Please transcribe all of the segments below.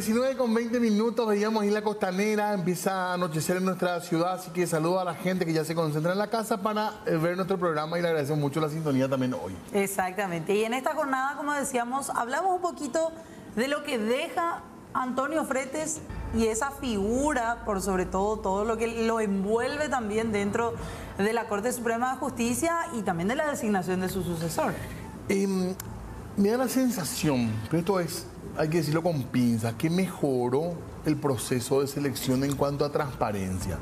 19:20, veíamos ahí la costanera, empieza a anochecer en nuestra ciudad, así que saludo a la gente que ya se concentra en la casa para ver nuestro programa y le agradecemos mucho la sintonía también hoy. Exactamente, y en esta jornada, como decíamos, hablamos un poquito de lo que deja Antonio Fretes y esa figura, por sobre todo lo que lo envuelve también dentro de la Corte Suprema de Justicia y también de la designación de su sucesor. Me da la sensación, pero esto es, hay que decirlo con pinzas, que mejoró el proceso de selección en cuanto a transparencia.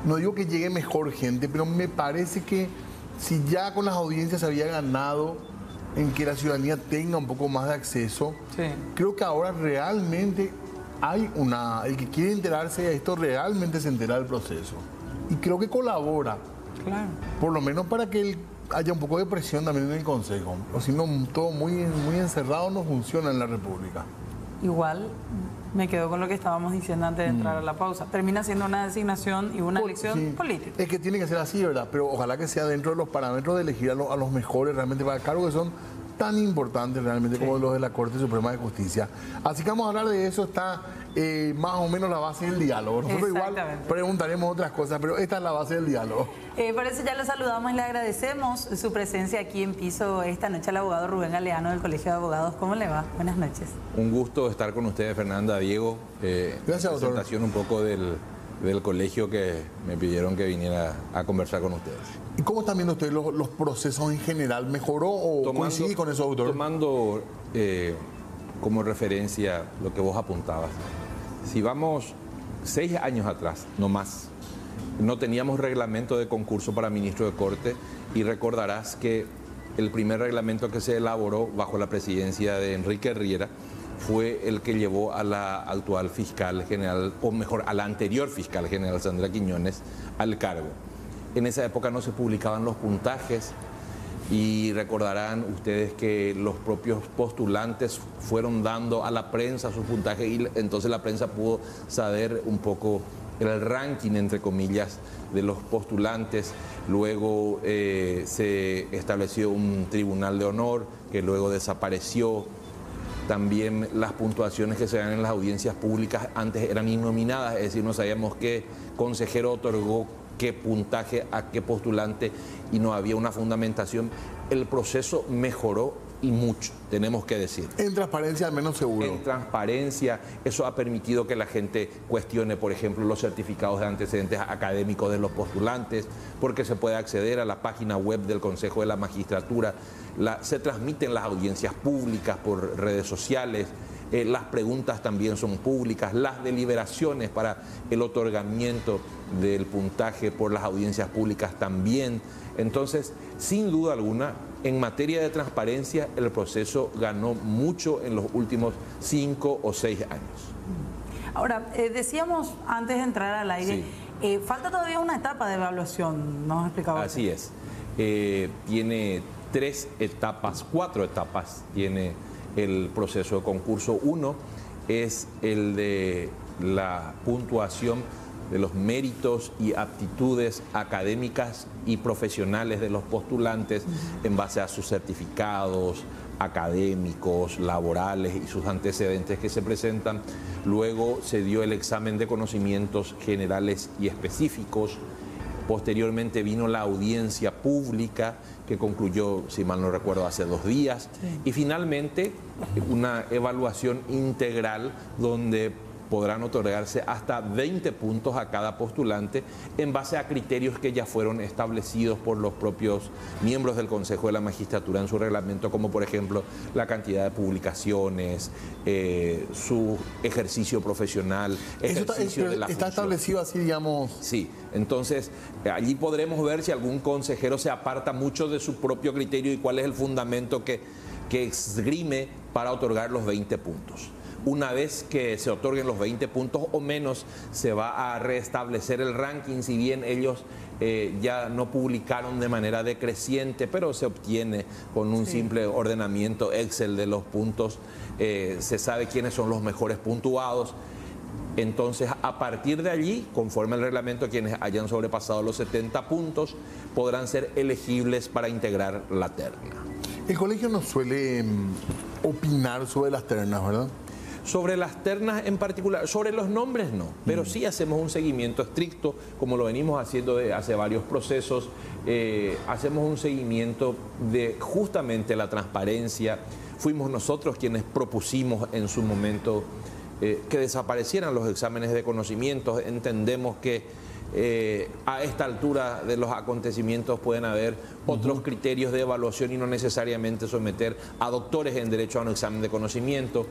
No digo que llegue mejor gente, pero me parece que si ya con las audiencias se había ganado en que la ciudadanía tenga un poco más de acceso, sí, creo que ahora realmente hay el que quiere enterarse de esto realmente se entera del proceso. Y creo que colabora, claro, por lo menos para que haya un poco de presión también en el Consejo. O si no, todo muy encerrado no funciona en la República. Igual me quedo con lo que estábamos diciendo antes de entrar a la pausa. Termina siendo una designación y una elección política. Es que tiene que ser así, ¿verdad? Pero ojalá que sea dentro de los parámetros de elegir a los mejores realmente para cargos que son tan importantes realmente como los de la Corte Suprema de Justicia. Así que vamos a hablar de eso, está más o menos la base del diálogo. Nosotros igual preguntaremos otras cosas, pero esta es la base del diálogo. Por eso ya lo saludamos y le agradecemos su presencia aquí en piso esta noche al abogado Rubén Galeano del Colegio de Abogados. ¿Cómo le va? Buenas noches. Un gusto estar con ustedes, Fernanda, Diego. Gracias, doctor. Presentación un poco del colegio que me pidieron que viniera a conversar con ustedes. ¿Y cómo están viendo ustedes los procesos en general? ¿Mejoró o coincide con eso, doctor? Tomando como referencia lo que vos apuntabas. Si vamos 6 años atrás, no más, no teníamos reglamento de concurso para ministro de Corte y recordarás que el primer reglamento que se elaboró bajo la presidencia de Enrique Riera fue el que llevó a la actual fiscal general, o mejor, a la anterior fiscal general, Sandra Quiñones, al cargo. En esa época no se publicaban los puntajes y recordarán ustedes que los propios postulantes fueron dando a la prensa sus puntajes y entonces la prensa pudo saber un poco el ranking, entre comillas, de los postulantes. Luego se estableció un tribunal de honor que luego desapareció. También las puntuaciones que se dan en las audiencias públicas antes eran innominadas, es decir, no sabíamos qué consejero otorgó qué puntaje a qué postulante y no había una fundamentación. El proceso mejoró y mucho, tenemos que decir. En transparencia al menos seguro. En transparencia, eso ha permitido que la gente cuestione, por ejemplo, los certificados de antecedentes académicos de los postulantes, porque se puede acceder a la página web del Consejo de la Magistratura, se transmiten las audiencias públicas por redes sociales, las preguntas también son públicas, las deliberaciones para el otorgamiento del puntaje por las audiencias públicas también. Entonces, sin duda alguna, en materia de transparencia, el proceso ganó mucho en los últimos 5 o 6 años. Ahora, decíamos antes de entrar al aire, sí, falta todavía una etapa de evaluación, ¿nos explicaba? Así es. Tiene 4 etapas tiene el proceso de concurso. Uno es el de la puntuación de los méritos y aptitudes académicas y profesionales de los postulantes en base a sus certificados académicos, laborales y sus antecedentes que se presentan. Luego se dio el examen de conocimientos generales y específicos. Posteriormente vino la audiencia pública que concluyó, si mal no recuerdo, hace 2 días. Sí. Y finalmente una evaluación integral donde podrán otorgarse hasta 20 puntos a cada postulante en base a criterios que ya fueron establecidos por los propios miembros del Consejo de la Magistratura en su reglamento, como por ejemplo la cantidad de publicaciones, su ejercicio profesional, ejercicio de la función. ¿Está establecido así, digamos? Sí, entonces allí podremos ver si algún consejero se aparta mucho de su propio criterio y cuál es el fundamento que esgrime para otorgar los 20 puntos. Una vez que se otorguen los 20 puntos o menos, se va a restablecer el ranking, si bien ellos ya no publicaron de manera decreciente, pero se obtiene con un simple ordenamiento Excel de los puntos, se sabe quiénes son los mejores puntuados. Entonces, a partir de allí, conforme al reglamento, quienes hayan sobrepasado los 70 puntos podrán ser elegibles para integrar la terna. El colegio no suele opinar sobre las ternas, ¿verdad? Sobre las ternas en particular, sobre los nombres no, pero sí hacemos un seguimiento estricto, como lo venimos haciendo de hace varios procesos. Hacemos un seguimiento de justamente la transparencia. Fuimos nosotros quienes propusimos en su momento que desaparecieran los exámenes de conocimientos. Entendemos que a esta altura de los acontecimientos pueden haber otros criterios de evaluación y no necesariamente someter a doctores en derecho a un examen de conocimiento.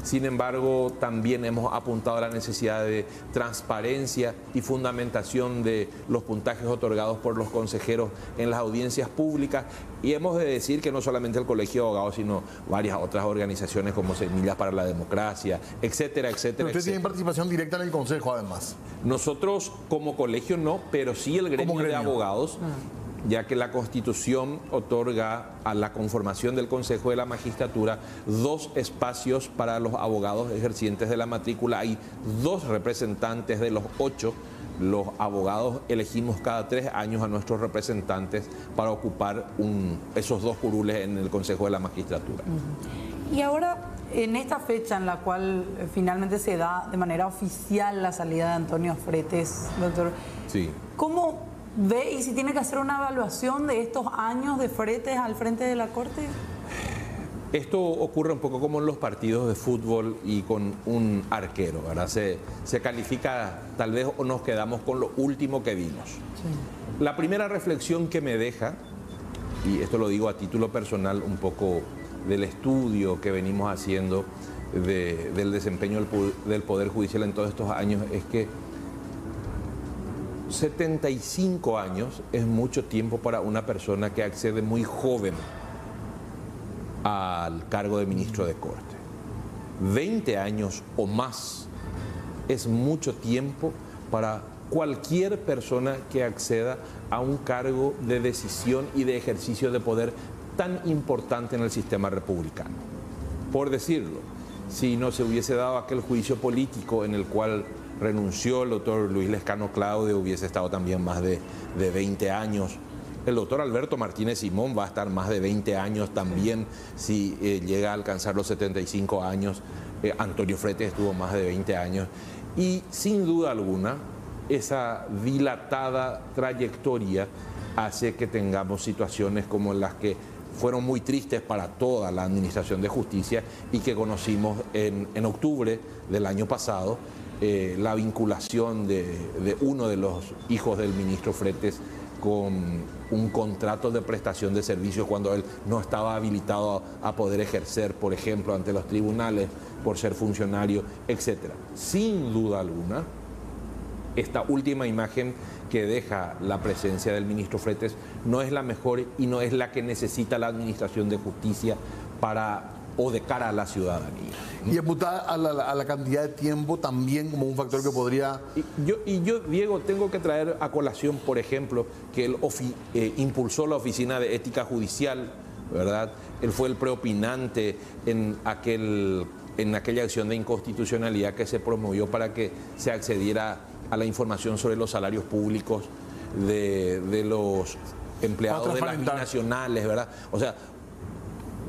Sin embargo, también hemos apuntado a la necesidad de transparencia y fundamentación de los puntajes otorgados por los consejeros en las audiencias públicas. Y hemos de decir que no solamente el Colegio de Abogados, sino varias otras organizaciones como Semillas para la Democracia, etcétera, etcétera. Pero usted tiene participación directa en el Consejo, además. Nosotros como colegio no, pero sí el gremio de abogados, ya que la Constitución otorga a la conformación del Consejo de la Magistratura 2 espacios para los abogados ejercientes de la matrícula. Hay 2 representantes de los 8. Los abogados elegimos cada 3 años a nuestros representantes para ocupar esos 2 curules en el Consejo de la Magistratura. Y ahora, en esta fecha en la cual finalmente se da de manera oficial la salida de Antonio Fretes, doctor, sí. ¿Cómo ve y si tiene que hacer una evaluación de estos años de Fretes al frente de la Corte? Esto ocurre un poco como en los partidos de fútbol y con un arquero, ¿verdad? Se califica, tal vez o nos quedamos con lo último que vimos. Sí. La primera reflexión que me deja, y esto lo digo a título personal, un poco del estudio que venimos haciendo del desempeño del Poder Judicial en todos estos años, es que 75 años es mucho tiempo para una persona que accede muy joven al cargo de ministro de Corte. 20 años o más es mucho tiempo para cualquier persona que acceda a un cargo de decisión y de ejercicio de poder tan importante en el sistema republicano. Por decirlo, si no se hubiese dado aquel juicio político en el cual renunció el doctor Luis Lescano Claudio, hubiese estado también más de 20 años. El doctor Alberto Martínez Simón va a estar más de 20 años también si llega a alcanzar los 75 años. Antonio Fretes estuvo más de 20 años. Y sin duda alguna, esa dilatada trayectoria hace que tengamos situaciones como las que fueron muy tristes para toda la Administración de Justicia y que conocimos en octubre del año pasado, la vinculación de uno de los hijos del ministro Fretes con un contrato de prestación de servicios cuando él no estaba habilitado a poder ejercer, por ejemplo, ante los tribunales por ser funcionario, etc. Sin duda alguna, esta última imagen que deja la presencia del ministro Fretes no es la mejor y no es la que necesita la Administración de Justicia o de cara a la ciudadanía. Y apuntar a la cantidad de tiempo también como un factor que podría... Yo, Diego, tengo que traer a colación, por ejemplo, que él impulsó la Oficina de Ética Judicial, ¿verdad? Él fue el preopinante en aquella acción de inconstitucionalidad que se promovió para que se accediera a la información sobre los salarios públicos de los empleados de las binacionales, ¿verdad? O sea,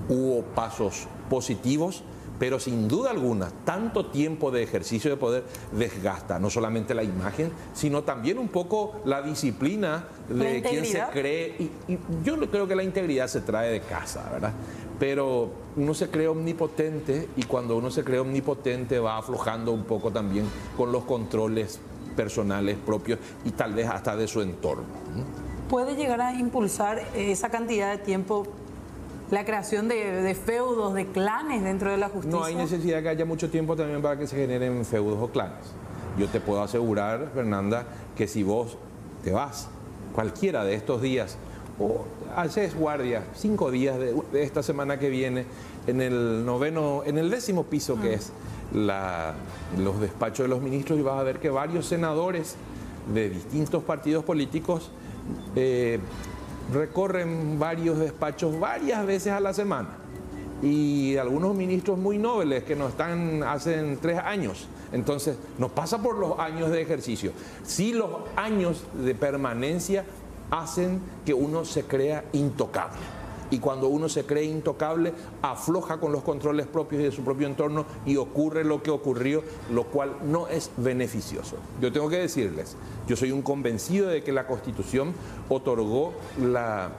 hubo pasos positivos, pero sin duda alguna, tanto tiempo de ejercicio de poder desgasta no solamente la imagen, sino también un poco la disciplina de quien se cree. Y yo creo que la integridad se trae de casa, ¿verdad? Pero uno se cree omnipotente y cuando uno se cree omnipotente va aflojando un poco también con los controles personales propios y tal vez hasta de su entorno. ¿Puede llegar a impulsar esa cantidad de tiempo la creación de feudos, de clanes dentro de la justicia? No hay necesidad que haya mucho tiempo también para que se generen feudos o clanes. Yo te puedo asegurar, Fernanda, que si vos te vas cualquiera de estos días o haces guardia 5 días de esta semana que viene en el 10º piso que es los despachos de los ministros, y vas a ver que varios senadores de distintos partidos políticos recorren varios despachos varias veces a la semana, y algunos ministros muy nobles que no están hace 3 años. Entonces nos pasa por los años de ejercicio. Sí, los años de permanencia hacen que uno se crea intocable. Y cuando uno se cree intocable, afloja con los controles propios y de su propio entorno y ocurre lo que ocurrió, lo cual no es beneficioso. Yo tengo que decirles, yo soy un convencido de que la Constitución otorgó la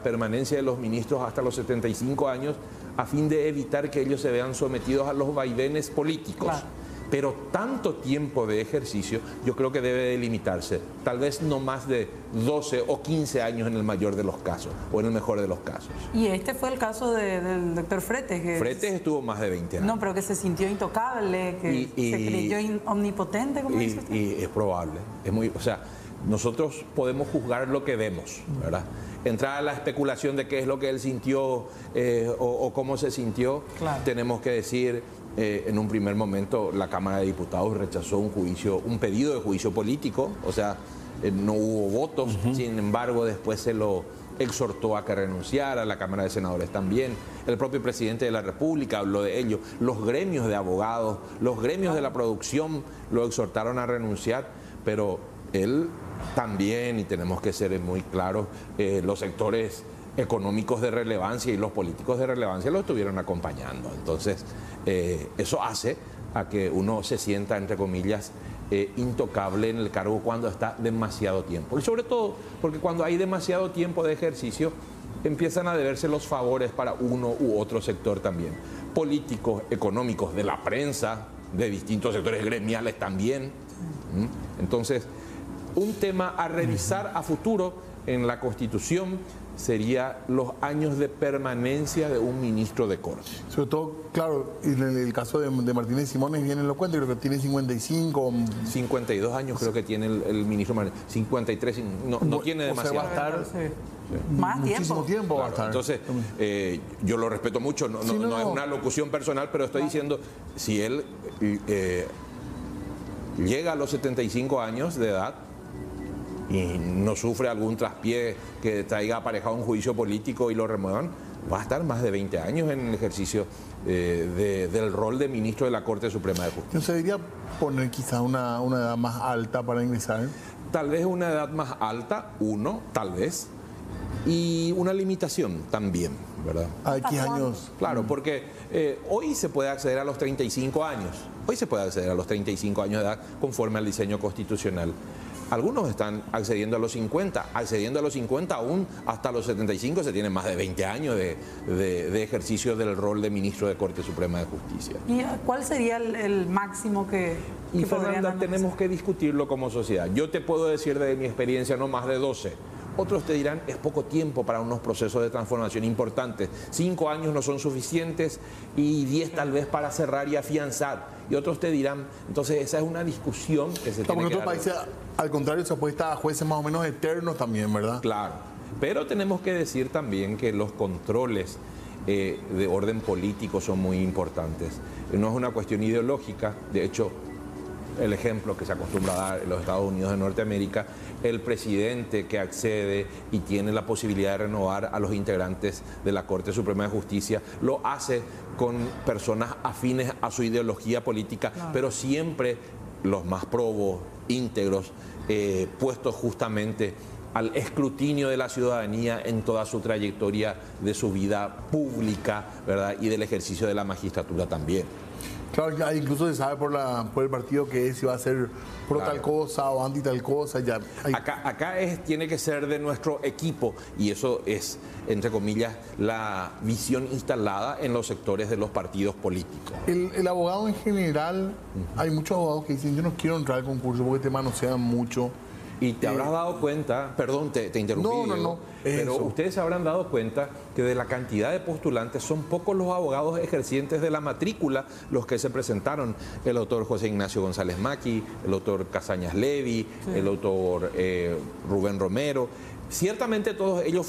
permanencia de los ministros hasta los 75 años a fin de evitar que ellos se vean sometidos a los vaivenes políticos. Claro. Pero tanto tiempo de ejercicio yo creo que debe delimitarse, tal vez no más de 12 o 15 años en el mayor de los casos, o en el mejor de los casos. Y este fue el caso del doctor Fretes. Fretes estuvo más de 20 años. No, pero que se sintió intocable, que se creyó omnipotente, como dice usted. Y es probable, o sea, nosotros podemos juzgar lo que vemos, ¿verdad? Entrar a la especulación de qué es lo que él sintió o cómo se sintió, Claro. Tenemos que decir, en un primer momento la Cámara de Diputados rechazó un pedido de juicio político, o sea, no hubo votos, sin embargo después se lo exhortó a que renunciara, la Cámara de Senadores también, el propio presidente de la República habló de ello, los gremios de abogados, los gremios de la producción lo exhortaron a renunciar, pero él también, y tenemos que ser muy claros, los sectores económicos de relevancia y los políticos de relevancia lo estuvieron acompañando. Entonces, eso hace a que uno se sienta, entre comillas, intocable en el cargo cuando está demasiado tiempo. Y sobre todo porque cuando hay demasiado tiempo de ejercicio, empiezan a deberse los favores para uno u otro sector también. Políticos, económicos, de la prensa, de distintos sectores gremiales también. Entonces, un tema a revisar a futuro en la Constitución sería los años de permanencia de un ministro de Corte. Sobre todo, claro, en el caso de Martínez Simones bien elocuente, creo que tiene 55. 52 años creo que tiene el ministro Martínez, 53, no tiene demasiado. O sea, va a estar más muchísimo tiempo. Va a estar. Entonces, yo lo respeto mucho, no es una locución personal, pero estoy diciendo, si él llega a los 75 años de edad, y no sufre algún traspié que traiga aparejado un juicio político y lo remuevan, va a estar más de 20 años en el ejercicio del rol de ministro de la Corte Suprema de Justicia. ¿No se debería poner quizá una edad más alta para ingresar? Tal vez una edad más alta, tal vez, y una limitación también, ¿verdad? ¿A X años? Claro, porque hoy se puede acceder a los 35 años. Hoy se puede acceder a los 35 años de edad conforme al diseño constitucional. Algunos están accediendo a los 50, accediendo a los 50 aún hasta los 75 se tienen más de 20 años de ejercicio del rol de ministro de Corte Suprema de Justicia. ¿Y cuál sería el máximo que Fernanda, tenemos que discutirlo como sociedad. Yo te puedo decir de mi experiencia no más de 12. Otros te dirán, es poco tiempo para unos procesos de transformación importantes. 5 años no son suficientes y 10 tal vez para cerrar y afianzar. Y otros te dirán, entonces esa es una discusión que se tiene que dar. En otros países, al contrario, se apuesta a jueces más o menos eternos también, ¿verdad? Claro, pero tenemos que decir también que los controles de orden político son muy importantes. No es una cuestión ideológica, de hecho, el ejemplo que se acostumbra a dar en los Estados Unidos de Norteamérica, el presidente que accede y tiene la posibilidad de renovar a los integrantes de la Corte Suprema de Justicia, lo hace con personas afines a su ideología política, pero siempre los más probos, íntegros, puestos justamente al escrutinio de la ciudadanía en toda su trayectoria de su vida pública, ¿verdad? Y del ejercicio de la magistratura también. Claro, ya incluso se sabe por el partido que es, si va a ser pro tal cosa o anti tal cosa. Ya hay... Acá tiene que ser de nuestro equipo y eso es, entre comillas, la visión instalada en los sectores de los partidos políticos. El abogado en general, hay muchos abogados que dicen, yo no quiero entrar al concurso porque te manosean mucho. Y te habrás dado cuenta, perdón, te interrumpí, no, pero eso. Ustedes se habrán dado cuenta que de la cantidad de postulantes son pocos los abogados ejercientes de la matrícula los que se presentaron. El doctor José Ignacio González Maqui, el doctor Casañas Levi, el doctor Rubén Romero. Ciertamente todos ellos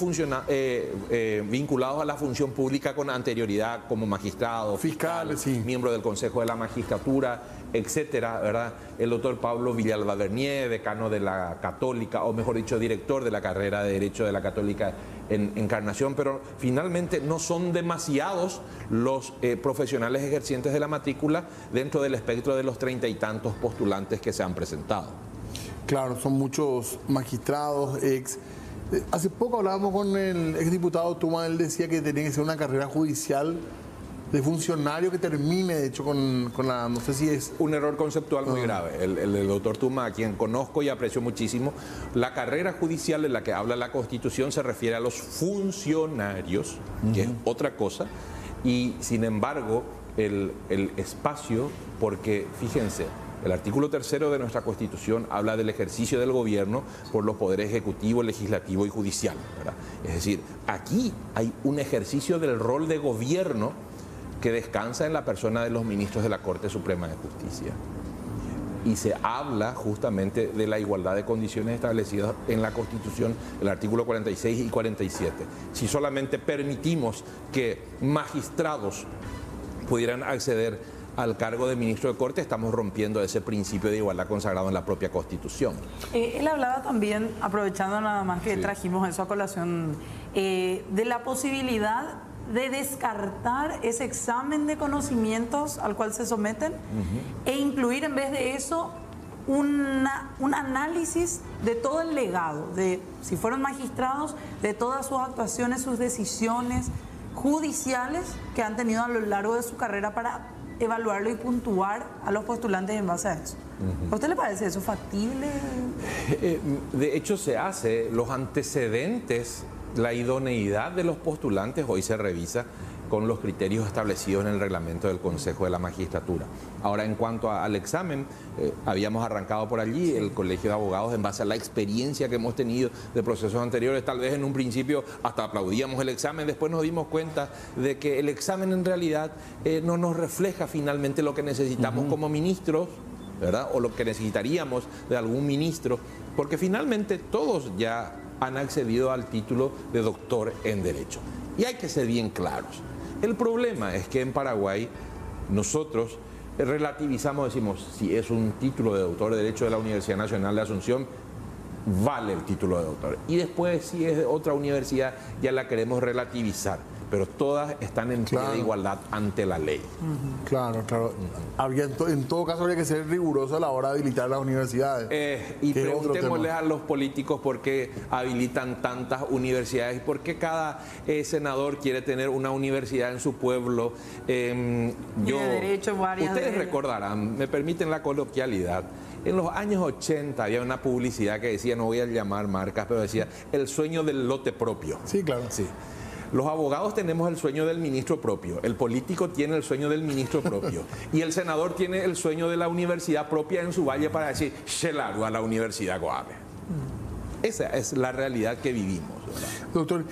vinculados a la función pública con anterioridad como magistrados, fiscales, sí, miembro del Consejo de la Magistratura, etcétera, ¿verdad? El doctor Pablo Villalba Bernier, decano de la Católica, o mejor dicho, director de la carrera de Derecho de la Católica en Encarnación, pero finalmente no son demasiados los profesionales ejercientes de la matrícula dentro del espectro de los 30 y tantos postulantes que se han presentado. Claro, son muchos magistrados, Hace poco hablábamos con el exdiputado Tuma, él decía que tenía que ser una carrera judicial de funcionario que termine, de hecho, con la, no sé si es... Un error conceptual muy grave. El doctor Tuma, a quien conozco y aprecio muchísimo, la carrera judicial de la que habla la Constitución se refiere a los funcionarios, que es otra cosa, y sin embargo, el espacio, porque fíjense, el artículo 3 de nuestra Constitución habla del ejercicio del gobierno por los poderes ejecutivo, legislativo y judicial, ¿verdad? Es decir, aquí hay un ejercicio del rol de gobierno que descansa en la persona de los ministros de la Corte Suprema de Justicia. Y se habla justamente de la igualdad de condiciones establecidas en la Constitución, el artículo 46 y 47. Si solamente permitimos que magistrados pudieran acceder al cargo de ministro de Corte, estamos rompiendo ese principio de igualdad consagrado en la propia Constitución. Él hablaba también, aprovechando nada más que trajimos eso a colación, de la posibilidad de descartar ese examen de conocimientos al cual se someten e incluir en vez de eso un análisis de todo el legado, de si fueron magistrados, de todas sus actuaciones, sus decisiones judiciales que han tenido a lo largo de su carrera para evaluarlo y puntuar a los postulantes en base a eso. ¿A usted le parece eso factible? De hecho se hace, los antecedentes, la idoneidad de los postulantes hoy se revisa con los criterios establecidos en el reglamento del Consejo de la Magistratura. Ahora, en cuanto al examen, habíamos arrancado por allí, el Colegio de Abogados, en base a la experiencia que hemos tenido de procesos anteriores, tal vez en un principio hasta aplaudíamos el examen, después nos dimos cuenta de que el examen en realidad no nos refleja finalmente lo que necesitamos como ministros, ¿verdad? O lo que necesitaríamos de algún ministro, porque finalmente todos ya han accedido al título de doctor en Derecho. Y hay que ser bien claros. El problema es que en Paraguay nosotros relativizamos, decimos, si es un título de doctor de Derecho de la Universidad Nacional de Asunción, vale el título de doctor. Y después, si es de otra universidad, ya la queremos relativizar. Pero todas están en pie de igualdad ante la ley. Claro, claro. En todo caso habría que ser riguroso a la hora de habilitar las universidades. Y preguntémosle a los políticos por qué habilitan tantas universidades y por qué cada senador quiere tener una universidad en su pueblo. Ustedes recordarán, me permiten la coloquialidad, en los años 80 había una publicidad que decía, no voy a llamar marcas, pero decía, el sueño del lote propio. Sí, claro. Sí. Los abogados tenemos el sueño del ministro propio, el político tiene el sueño del ministro propio y el senador tiene el sueño de la universidad propia en su valle para decir, Shelaru a la Universidad Goave. Esa es la realidad que vivimos, ¿verdad? Doctor,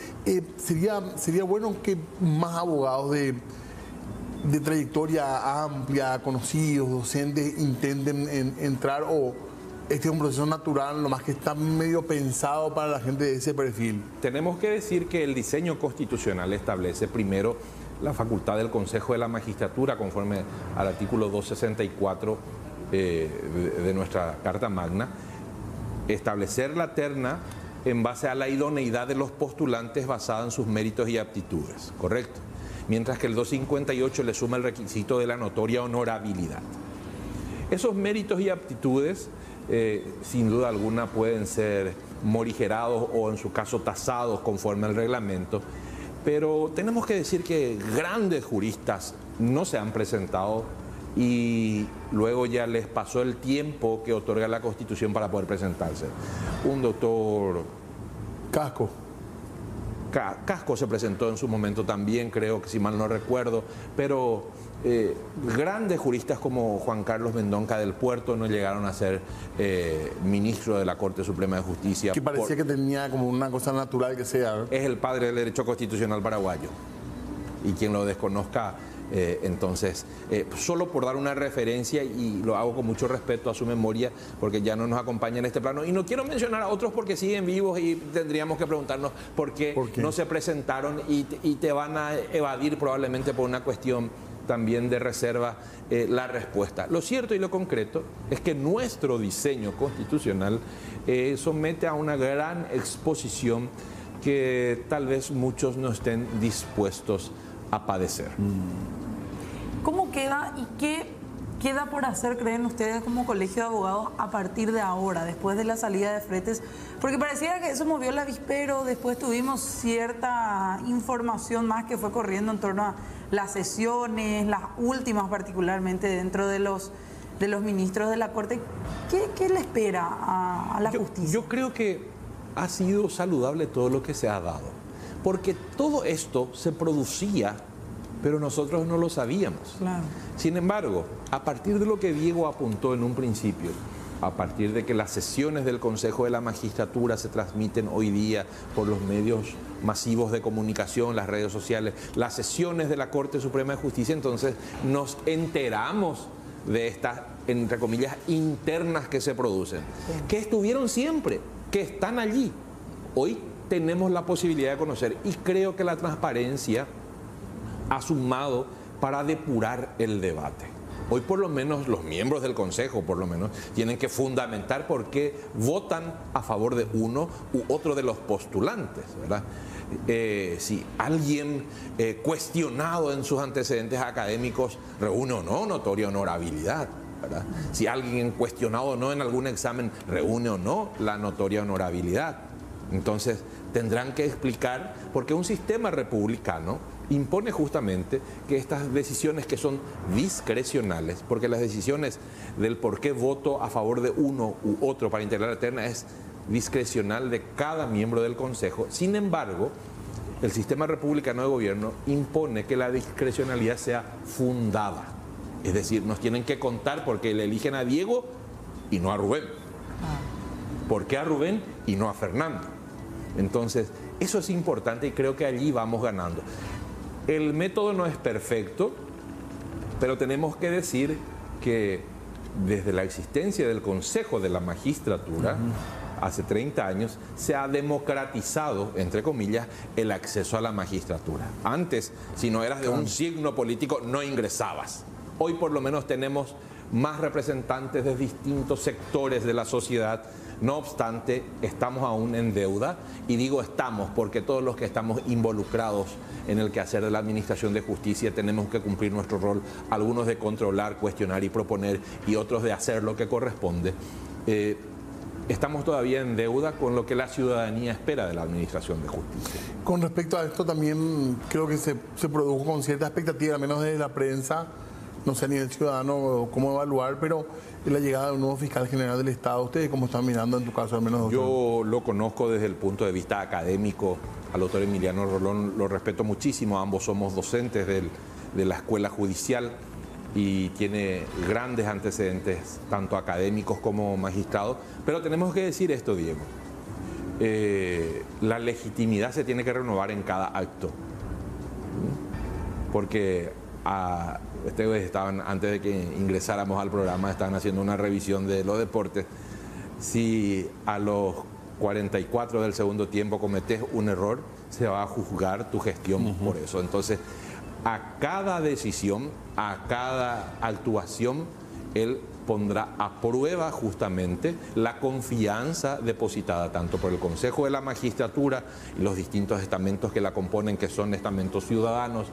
sería bueno que más abogados de trayectoria amplia, conocidos, docentes, intenten entrar, o este es un proceso natural, nomás que está medio pensado para la gente de ese perfil. Tenemos que decir que el diseño constitucional establece primero la facultad del Consejo de la Magistratura, conforme al artículo 264 de nuestra Carta Magna, establecer la terna en base a la idoneidad de los postulantes basada en sus méritos y aptitudes, ¿correcto? Mientras que el 258 le suma el requisito de la notoria honorabilidad. Esos méritos y aptitudes sin duda alguna pueden ser morigerados o en su caso tasados conforme al reglamento, pero tenemos que decir que grandes juristas no se han presentado y luego ya les pasó el tiempo que otorga la Constitución para poder presentarse. Un doctor Casco se presentó en su momento también, creo que si mal no recuerdo, pero grandes juristas como Juan Carlos Mendonca del Puerto no llegaron a ser ministro de la Corte Suprema de Justicia. Que parecía que tenía como una cosa natural que sea. Es el padre del derecho constitucional paraguayo. Y quien lo desconozca, entonces, solo por dar una referencia, y lo hago con mucho respeto a su memoria, porque ya no nos acompaña en este plano. Y no quiero mencionar a otros porque siguen vivos y tendríamos que preguntarnos por qué no se presentaron y te van a evadir probablemente por una cuestión también de reserva la respuesta. Lo cierto y lo concreto es que nuestro diseño constitucional somete a una gran exposición que tal vez muchos no estén dispuestos a padecer. ¿Cómo queda y qué queda por hacer, creen ustedes, como colegio de abogados a partir de ahora, después de la salida de Fretes? Porque pareciera que eso movió el avispero, después tuvimos cierta información más que fue corriendo en torno a las sesiones, las últimas particularmente dentro de los ministros de la Corte. ¿Qué le espera a la justicia? Yo creo que ha sido saludable todo lo que se ha dado, porque todo esto se producía, pero nosotros no lo sabíamos. Claro. Sin embargo, a partir de lo que Diego apuntó en un principio, a partir de que las sesiones del Consejo de la Magistratura se transmiten hoy día por los medios masivos de comunicación, las redes sociales, las sesiones de la Corte Suprema de Justicia, entonces nos enteramos de estas, entre comillas, internas que se producen, que estuvieron siempre, que están allí. Hoy tenemos la posibilidad de conocer, y creo que la transparencia ha sumado para depurar el debate. Hoy por lo menos los miembros del Consejo por lo menos tienen que fundamentar por qué votan a favor de uno u otro de los postulantes, ¿verdad? Si alguien cuestionado en sus antecedentes académicos reúne o no notoria honorabilidad, ¿verdad? Si alguien cuestionado o no en algún examen reúne o no la notoria honorabilidad. Entonces tendrán que explicar, porque un sistema republicano impone justamente que estas decisiones que son discrecionales, porque las decisiones del por qué voto a favor de uno u otro para integrar la terna es discrecional de cada miembro del Consejo. Sin embargo, el sistema republicano de gobierno impone que la discrecionalidad sea fundada. Es decir, nos tienen que contar por qué le eligen a Diego y no a Rubén. ¿Por qué a Rubén y no a Fernando? Entonces, eso es importante y creo que allí vamos ganando. El método no es perfecto, pero tenemos que decir que desde la existencia del Consejo de la Magistratura, hace 30 años, se ha democratizado, entre comillas, el acceso a la magistratura. Antes, si no eras de un signo político, no ingresabas. Hoy por lo menos tenemos más representantes de distintos sectores de la sociedad. No obstante, estamos aún en deuda, y digo estamos porque todos los que estamos involucrados en el quehacer de la Administración de Justicia tenemos que cumplir nuestro rol, algunos de controlar, cuestionar y proponer, y otros de hacer lo que corresponde. Estamos todavía en deuda con lo que la ciudadanía espera de la Administración de Justicia. Con respecto a esto también creo que se produjo con cierta expectativa, al menos desde la prensa, no sé ni el ciudadano cómo evaluar, pero la llegada de un nuevo fiscal general del Estado. ¿Ustedes cómo están mirando en tu caso, al menos, doctor? Yo lo conozco desde el punto de vista académico, al doctor Emiliano Rolón lo respeto muchísimo, ambos somos docentes de la Escuela Judicial y tiene grandes antecedentes, tanto académicos como magistrados, pero tenemos que decir esto, Diego, la legitimidad se tiene que renovar en cada acto, porque ustedes estaban, antes de que ingresáramos al programa, estaban haciendo una revisión de los deportes. Si a los 44 del segundo tiempo cometes un error, se va a juzgar tu gestión por eso. Entonces, a cada decisión, a cada actuación, él pondrá a prueba justamente la confianza depositada tanto por el Consejo de la Magistratura y los distintos estamentos que la componen, que son estamentos ciudadanos,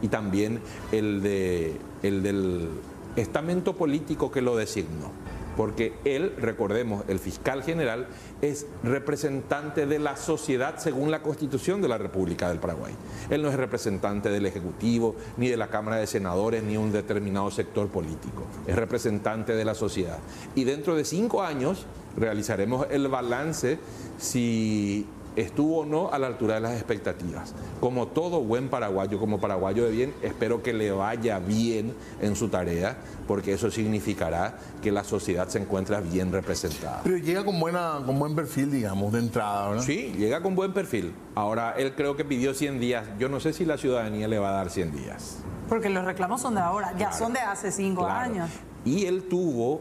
y también el del estamento político que lo designó. Porque él, recordemos, el fiscal general es representante de la sociedad según la Constitución de la República del Paraguay. Él no es representante del Ejecutivo, ni de la Cámara de Senadores, ni un determinado sector político. Es representante de la sociedad. Y dentro de 5 años realizaremos el balance si estuvo o no a la altura de las expectativas. Como todo buen paraguayo, como paraguayo de bien, espero que le vaya bien en su tarea, porque eso significará que la sociedad se encuentra bien representada. Pero llega con buen perfil, digamos, de entrada, ¿verdad? Sí, llega con buen perfil. Ahora, él creo que pidió 100 días. Yo no sé si la ciudadanía le va a dar 100 días. Porque los reclamos son de ahora, ya son de hace 5 años. Y él tuvo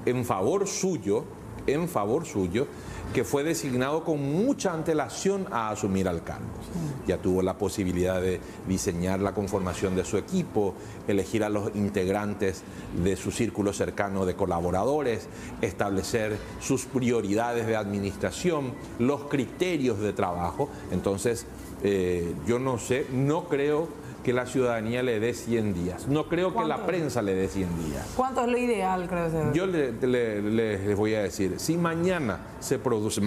en favor suyo, que fue designado con mucha antelación a asumir al cargo. Ya tuvo la posibilidad de diseñar la conformación de su equipo, elegir a los integrantes de su círculo cercano de colaboradores, establecer sus prioridades de administración, los criterios de trabajo. Entonces, yo no sé, no creo que la ciudadanía le dé 100 días. No creo que la prensa le dé 100 días. ¿Cuánto es lo ideal, creo que? Yo les voy a decir, si mañana se produce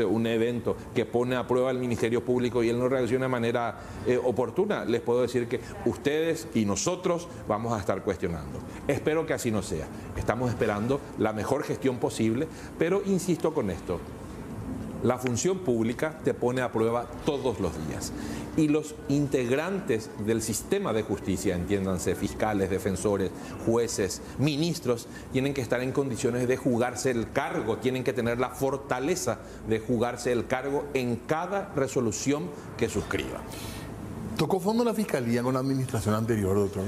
un evento que pone a prueba al Ministerio Público y él no reacciona de manera oportuna, les puedo decir que ustedes y nosotros vamos a estar cuestionando. Espero que así no sea. Estamos esperando la mejor gestión posible, pero insisto con esto. La función pública te pone a prueba todos los días. Y los integrantes del sistema de justicia, entiéndanse, fiscales, defensores, jueces, ministros, tienen que estar en condiciones de jugarse el cargo, tienen que tener la fortaleza de jugarse el cargo en cada resolución que suscriban. ¿Tocó fondo la Fiscalía con la administración anterior, doctor?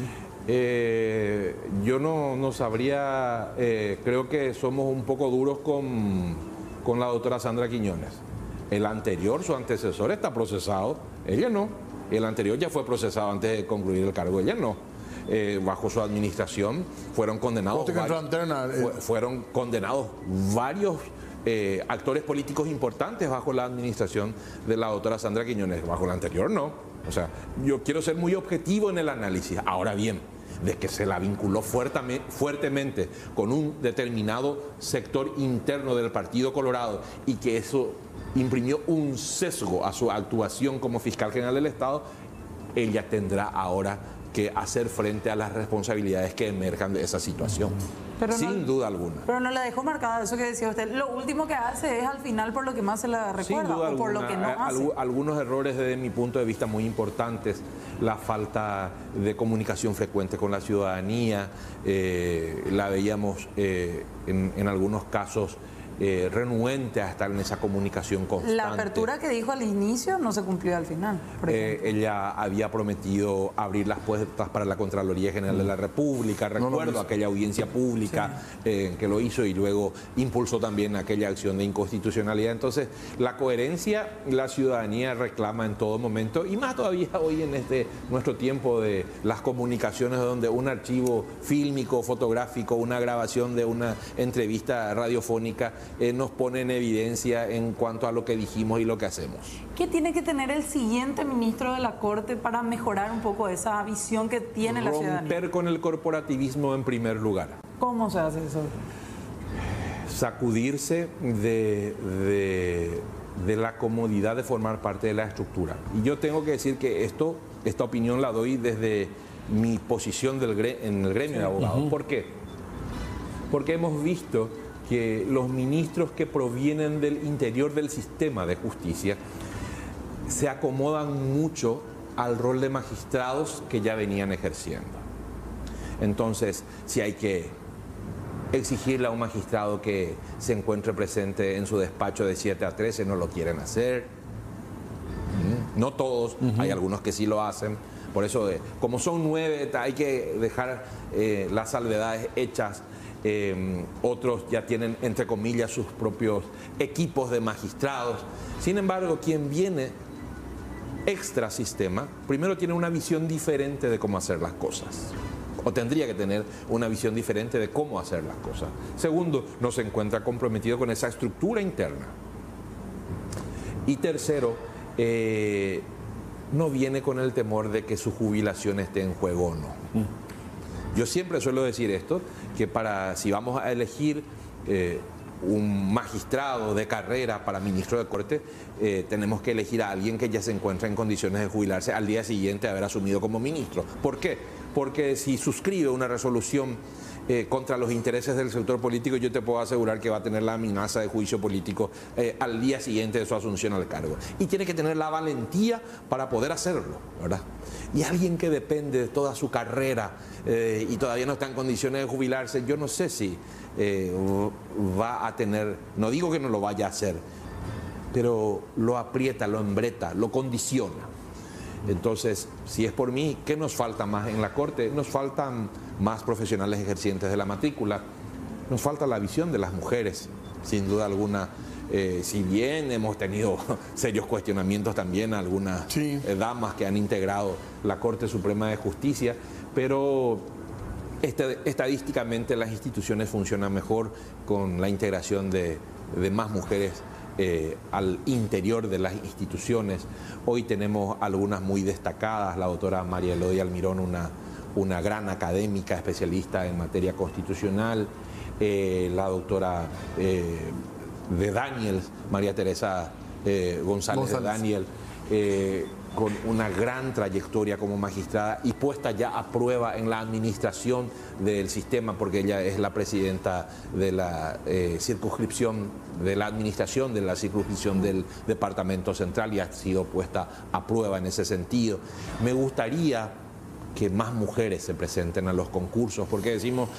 Yo no sabría, creo que somos un poco duros con la doctora Sandra Quiñones. El anterior, su antecesor, está procesado, ella no. El anterior ya fue procesado antes de concluir el cargo, ella no. Bajo su administración fueron condenados varios actores políticos importantes bajo la administración de la doctora Sandra Quiñones. Bajo la anterior no. O sea, yo quiero ser muy objetivo en el análisis. Ahora bien, de que se la vinculó fuertemente con un determinado sector interno del Partido Colorado y que eso imprimió un sesgo a su actuación como fiscal general del Estado, ella tendrá ahora que hacer frente a las responsabilidades que emerjan de esa situación. Pero sin duda alguna. Pero no la dejó marcada eso que decía usted. Lo último que hace es al final por lo que más se la recuerda, sin duda o alguna, por lo que no hace. Algunos errores desde mi punto de vista muy importantes, la falta de comunicación frecuente con la ciudadanía, la veíamos en algunos casos renuente a estar en esa comunicación constante. La apertura que dijo al inicio no se cumplió al final. Ella había prometido abrir las puertas para la Contraloría General de la República. Recuerdo aquella audiencia pública que lo hizo y luego impulsó también aquella acción de inconstitucionalidad. Entonces, la coherencia la ciudadanía reclama en todo momento, y más todavía hoy en nuestro tiempo de las comunicaciones, donde un archivo fílmico, fotográfico, una grabación de una entrevista radiofónica nos pone en evidencia en cuanto a lo que dijimos y lo que hacemos. ¿Qué tiene que tener el siguiente ministro de la Corte para mejorar un poco esa visión que tiene la ciudadanía? Romper con el corporativismo en primer lugar. ¿Cómo se hace eso? Sacudirse de la comodidad de formar parte de la estructura. Y yo tengo que decir que esta opinión la doy desde mi posición en el gremio de abogados. ¿Por qué? Porque hemos visto que los ministros que provienen del interior del sistema de justicia se acomodan mucho al rol de magistrados que ya venían ejerciendo. Entonces, si hay que exigirle a un magistrado que se encuentre presente en su despacho de 7 a 13, no lo quieren hacer. No todos, hay algunos que sí lo hacen. Por eso, como son 9, hay que dejar las salvedades hechas. Otros ya tienen, entre comillas, sus propios equipos de magistrados. Sin embargo, quien viene extra sistema, primero tiene una visión diferente de cómo hacer las cosas, o tendría que tener una visión diferente de cómo hacer las cosas. Segundo, no se encuentra comprometido con esa estructura interna. Y tercero, no viene con el temor de que su jubilación esté en juego o no. Yo siempre suelo decir esto, que si vamos a elegir un magistrado de carrera para ministro de Corte, tenemos que elegir a alguien que ya se encuentra en condiciones de jubilarse al día siguiente de haber asumido como ministro. ¿Por qué? Porque si suscribe una resolución contra los intereses del sector político, yo te puedo asegurar que va a tener la amenaza de juicio político al día siguiente de su asunción al cargo. Y tiene que tener la valentía para poder hacerlo, ¿verdad? Y alguien que depende de toda su carrera y todavía no está en condiciones de jubilarse, yo no sé si va a tener, no digo que no lo vaya a hacer, pero lo aprieta, lo embreta, lo condiciona. Entonces, si es por mí, ¿qué nos falta más en la Corte? Nos faltan más profesionales ejercientes de la matrícula, nos falta la visión de las mujeres, sin duda alguna. Si bien hemos tenido serios cuestionamientos también a algunas damas que han integrado la Corte Suprema de Justicia, pero estadísticamente las instituciones funcionan mejor con la integración de más mujeres al interior de las instituciones. Hoy tenemos algunas muy destacadas, la doctora María Elodia Almirón, una gran académica especialista en materia constitucional, la doctora de Daniels, María Teresa González de Daniel, con una gran trayectoria como magistrada y puesta ya a prueba en la administración del sistema, porque ella es la presidenta de la circunscripción, de la administración de la circunscripción del Departamento Central, y ha sido puesta a prueba en ese sentido. Me gustaría que más mujeres se presenten a los concursos, porque decimos,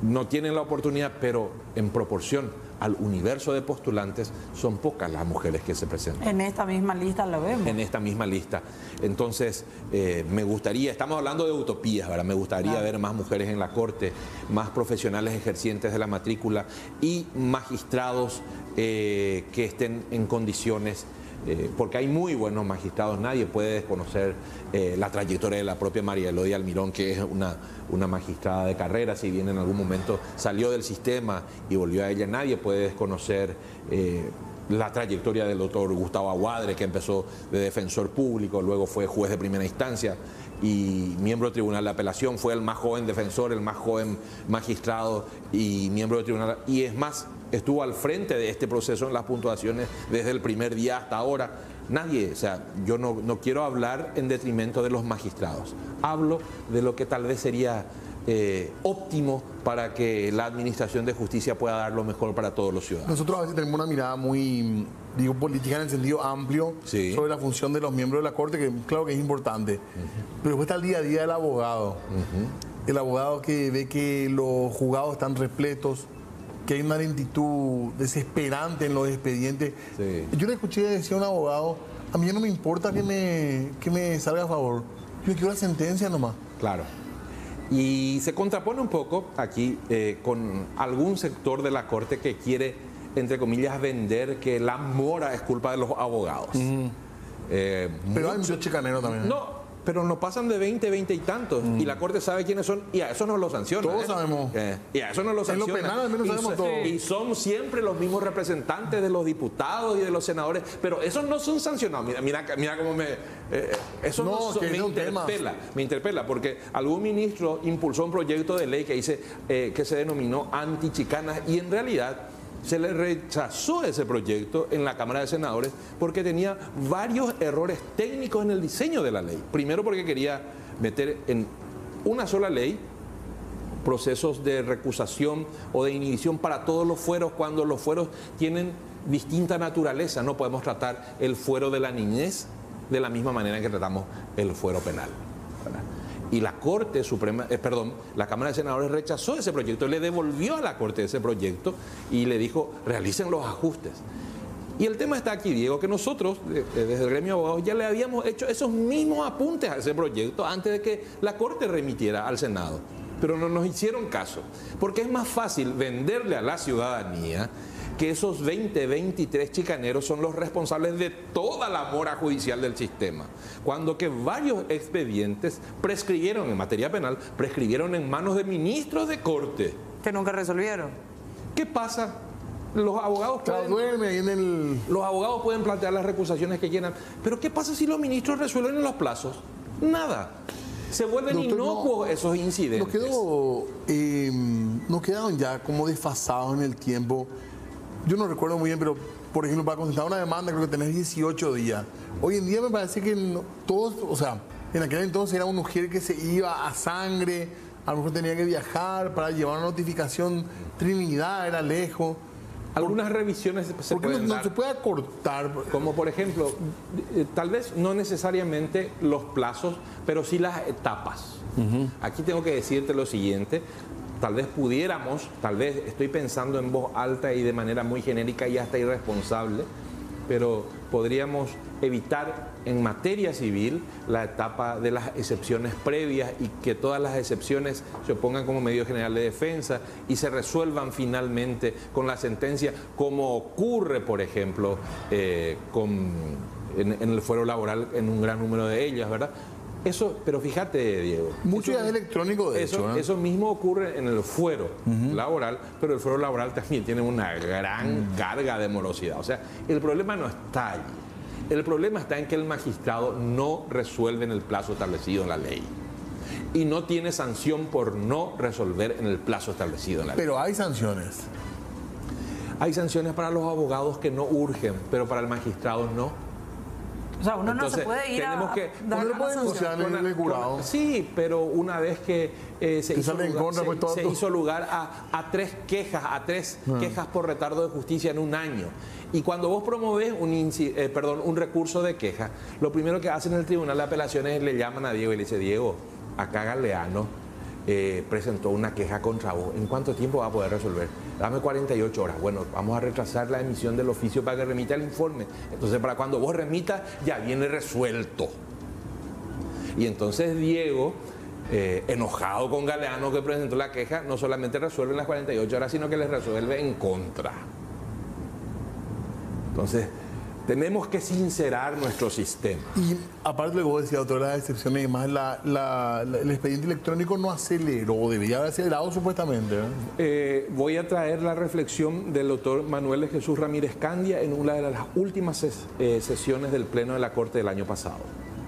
no tienen la oportunidad, pero en proporción al universo de postulantes son pocas las mujeres que se presentan. En esta misma lista lo vemos. En esta misma lista. Entonces, me gustaría, estamos hablando de utopías, ¿verdad? Me gustaría ver más mujeres en la Corte, más profesionales ejercientes de la matrícula y magistrados que estén en condiciones, porque hay muy buenos magistrados, nadie puede desconocer la trayectoria de la propia María Elodia Almirón, que es una magistrada de carrera, si bien en algún momento salió del sistema y volvió a ella, nadie puede desconocer la trayectoria del doctor Gustavo Aguadre, que empezó de defensor público, luego fue juez de primera instancia y miembro del Tribunal de Apelación, fue el más joven defensor, el más joven magistrado y miembro del Tribunal, y es más, estuvo al frente de este proceso en las puntuaciones desde el primer día hasta ahora. Nadie, o sea, yo no quiero hablar en detrimento de los magistrados, hablo de lo que tal vez sería óptimo para que la administración de justicia pueda dar lo mejor para todos los ciudadanos. Nosotros a veces tenemos una mirada muy, digo, política en el sentido amplio, sí, sobre la función de los miembros de la Corte, que claro que es importante, pero después está el día a día del abogado, el abogado que ve que los juzgados están repletos, que hay una lentitud desesperante en los expedientes. Sí. Yo le escuché decir a un abogado, a mí no me importa que me salga a favor, yo quiero la sentencia nomás. Claro. Y se contrapone un poco aquí con algún sector de la Corte que quiere, entre comillas, vender que la mora es culpa de los abogados. Pero hay muchos chicaneros también. No, pero no pasan de 20 y tantos. Y la Corte sabe quiénes son y a eso no lo sanciona. Todos sabemos. Y a eso no lo sanciona. En lo penal al menos sabemos todo. Y son siempre los mismos representantes de los diputados y de los senadores, pero esos no son sancionados. Mira cómo eso no me interpela, porque algún ministro impulsó un proyecto de ley que dice que se denominó antichicanas y en realidad se le rechazó ese proyecto en la Cámara de Senadores porque tenía varios errores técnicos en el diseño de la ley. Primero porque quería meter en una sola ley procesos de recusación o de inhibición para todos los fueros, cuando los fueros tienen distinta naturaleza. No podemos tratar el fuero de la niñez de la misma manera que tratamos el fuero penal, ¿verdad? Y la Corte Suprema, la Cámara de Senadores rechazó ese proyecto, le devolvió a la Corte ese proyecto y le dijo, realicen los ajustes. Y el tema está aquí, Diego, que nosotros, desde el gremio de abogados, ya le habíamos hecho esos mismos apuntes a ese proyecto antes de que la Corte remitiera al Senado. Pero no nos hicieron caso, porque es más fácil venderle a la ciudadanía que esos 23 chicaneros son los responsables de toda la mora judicial del sistema, cuando que varios expedientes prescribieron en materia penal, prescribieron en manos de ministros de Corte. Que nunca resolvieron. ¿Qué pasa? Los abogados pueden plantear las recusaciones que quieran, pero ¿qué pasa si los ministros resuelven en los plazos? Nada. Se vuelven inocuos esos incidentes. Nos quedaron ya como desfasados en el tiempo. Yo no recuerdo muy bien, pero por ejemplo, para contestar una demanda creo que tenés 18 días. Hoy en día me parece que todos, o sea, en aquel entonces era una mujer que se iba a sangre, a lo mejor tenía que viajar para llevar una notificación, Trinidad era lejos. Algunas revisiones se pueden dar. No se puede acortar. Como por ejemplo, tal vez no necesariamente los plazos, pero sí las etapas. Aquí tengo que decirte lo siguiente. Tal vez estoy pensando en voz alta y de manera muy genérica y hasta irresponsable, pero podríamos evitar en materia civil la etapa de las excepciones previas y que todas las excepciones se opongan como medio general de defensa y se resuelvan finalmente con la sentencia, como ocurre, por ejemplo, en el fuero laboral en un gran número de ellas, ¿verdad? Eso, pero fíjate, Diego. Mucho ya es electrónico, de hecho. Eso mismo ocurre en el fuero laboral, pero el fuero laboral también tiene una gran carga de morosidad. O sea, el problema no está allí. El problema está en que el magistrado no resuelve en el plazo establecido en la ley. Y no tiene sanción por no resolver en el plazo establecido en la ley. Pero hay sanciones. Hay sanciones para los abogados que no urgen, pero para el magistrado no. O sea, uno Entonces, no se puede ir tenemos a que- dar uno una puede sanción. negociar en el jurado. Sí, pero una vez que se, hizo sale en lugar, contra, pues, todo. se hizo lugar a tres quejas, quejas por retardo de justicia en un año. Y cuando vos promovés un recurso de queja, lo primero que hacen en el Tribunal de Apelaciones le llaman a Diego y le dice: Diego, acá Galeano presentó una queja contra vos. ¿En cuánto tiempo va a poder resolver? Dame 48 horas. Bueno, vamos a retrasar la emisión del oficio para que remita el informe. Entonces, para cuando vos remitas, ya viene resuelto. Y entonces Diego, enojado con Galeano que presentó la queja, no solamente resuelve en las 48 horas, sino que les resuelve en contra. Entonces, tenemos que sincerar nuestro sistema. Y aparte de lo que vos decías, otra de las excepciones, y más el expediente electrónico no aceleró, debería haber acelerado supuestamente. Voy a traer la reflexión del doctor Manuel de Jesús Ramírez Candia en una de las últimas sesiones del Pleno de la Corte del año pasado.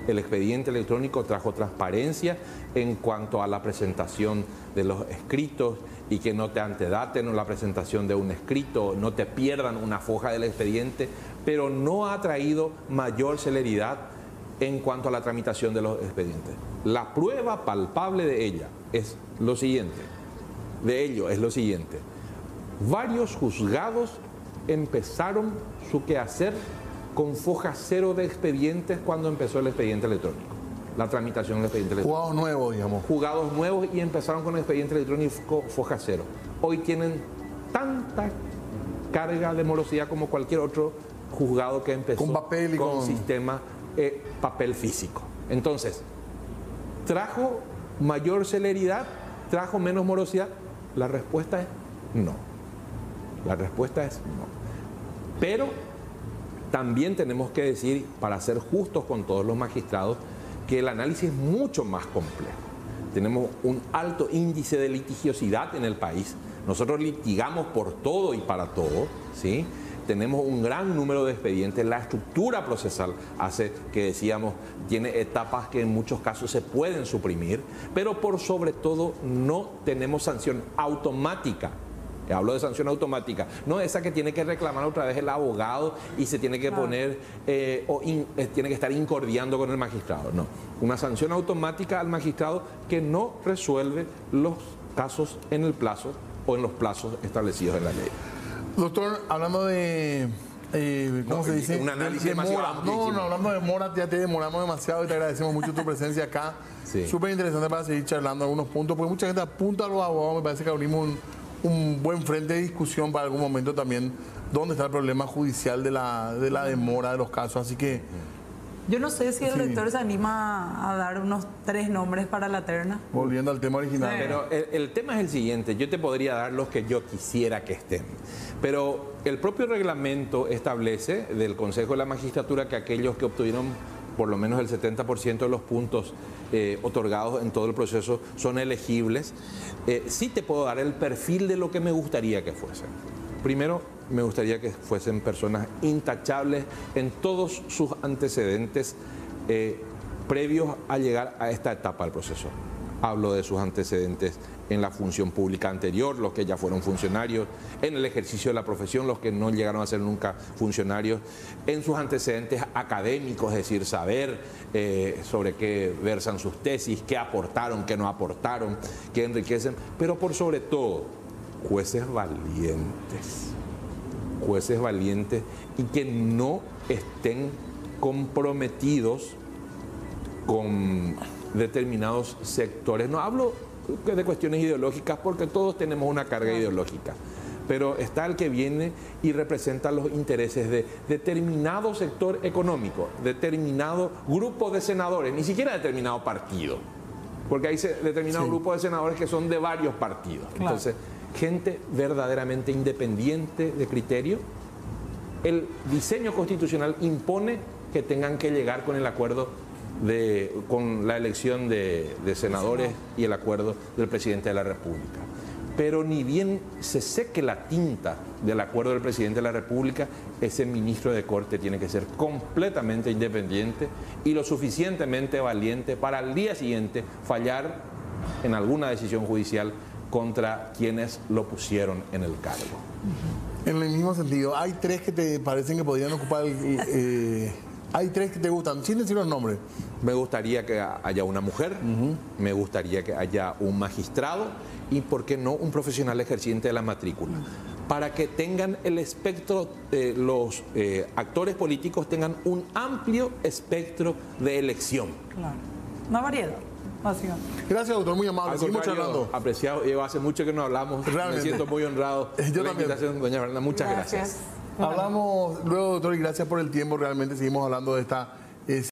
El expediente electrónico trajo transparencia en cuanto a la presentación de los escritos y que no te antedaten la presentación de un escrito, no te pierdan una foja del expediente, pero no ha traído mayor celeridad en cuanto a la tramitación de los expedientes. La prueba palpable de ello es lo siguiente. Varios juzgados empezaron su quehacer con foja cero de expedientes cuando empezó el expediente electrónico, la tramitación del expediente electrónico. Jugados nuevos, digamos. Jugados nuevos y empezaron con el expediente electrónico foja cero. Hoy tienen tanta carga de morosidad como cualquier otro juzgado que empezó con papel y con sistema papel físico. Entonces, ¿trajo mayor celeridad? ¿Trajo menos morosidad? La respuesta es no. La respuesta es no. Pero también tenemos que decir, para ser justos con todos los magistrados, que el análisis es mucho más complejo. Tenemos un alto índice de litigiosidad en el país. Nosotros litigamos por todo y para todo, ¿sí? Tenemos un gran número de expedientes. La estructura procesal hace que, decíamos, tiene etapas que en muchos casos se pueden suprimir, pero por sobre todo no tenemos sanción automática. Hablo de sanción automática, no esa que tiene que reclamar otra vez el abogado y se tiene que poner tiene que estar incordiando con el magistrado. No, una sanción automática al magistrado que no resuelve los casos en el plazo o en los plazos establecidos en la ley. Doctor, hablando de ¿cómo se dice? Un análisis de demasiado mora. amplísimo. No, hablando de mora, ya te demoramos demasiado y te agradecemos mucho tu presencia acá. Sí. Súper interesante para seguir charlando algunos puntos, porque mucha gente apunta a los abogados. Me parece que abrimos un buen frente de discusión para algún momento también dónde está el problema judicial de la demora de los casos. Así que Yo no sé si el Sí. rector se anima a dar unos 3 nombres para la terna. volviendo al tema original. Pero el tema es el siguiente, yo te podría dar los que yo quisiera que estén, pero el propio reglamento establece del Consejo de la Magistratura que aquellos que obtuvieron por lo menos el 70% de los puntos otorgados en todo el proceso son elegibles. Sí te puedo dar el perfil de lo que me gustaría que fuesen. Primero, me gustaría que fuesen personas intachables en todos sus antecedentes previos a llegar a esta etapa del proceso. Hablo de sus antecedentes en la función pública anterior, los que ya fueron funcionarios, en el ejercicio de la profesión, los que no llegaron a ser nunca funcionarios, en sus antecedentes académicos, es decir, saber sobre qué versan sus tesis, qué aportaron, qué no aportaron, qué enriquecen, pero por sobre todo, jueces valientes y que no estén comprometidos con determinados sectores. No hablo de cuestiones ideológicas porque todos tenemos una carga ideológica, pero está el que viene y representa los intereses de determinado sector económico, determinado grupo de senadores, ni siquiera determinado partido, porque hay determinado grupo de senadores que son de varios partidos. Claro. Entonces, gente verdaderamente independiente de criterio. El diseño constitucional impone que tengan que llegar con el acuerdo con la elección de senadores y el acuerdo del presidente de la República. Pero ni bien se seque la tinta del acuerdo del presidente de la República, ese ministro de Corte tiene que ser completamente independiente y lo suficientemente valiente para al día siguiente fallar en alguna decisión judicial contra quienes lo pusieron en el cargo. En el mismo sentido, hay tres que te parecen que podrían ocupar hay tres que te gustan, sin decir los nombres. Me gustaría que haya una mujer, me gustaría que haya un magistrado y, ¿por qué no, un profesional ejerciente de la matrícula? Para que tengan el espectro, los actores políticos tengan un amplio espectro de elección. Claro. Una variedad, básicamente. Gracias, doctor, muy amable. Al Seguimos contrario, charlando. apreciado, Diego, hace mucho que no hablamos. Realmente. Me siento muy honrado. Yo la también. invitación, doña Fernanda. Muchas gracias. Hablamos luego, doctor, y gracias por el tiempo. Realmente seguimos hablando de esta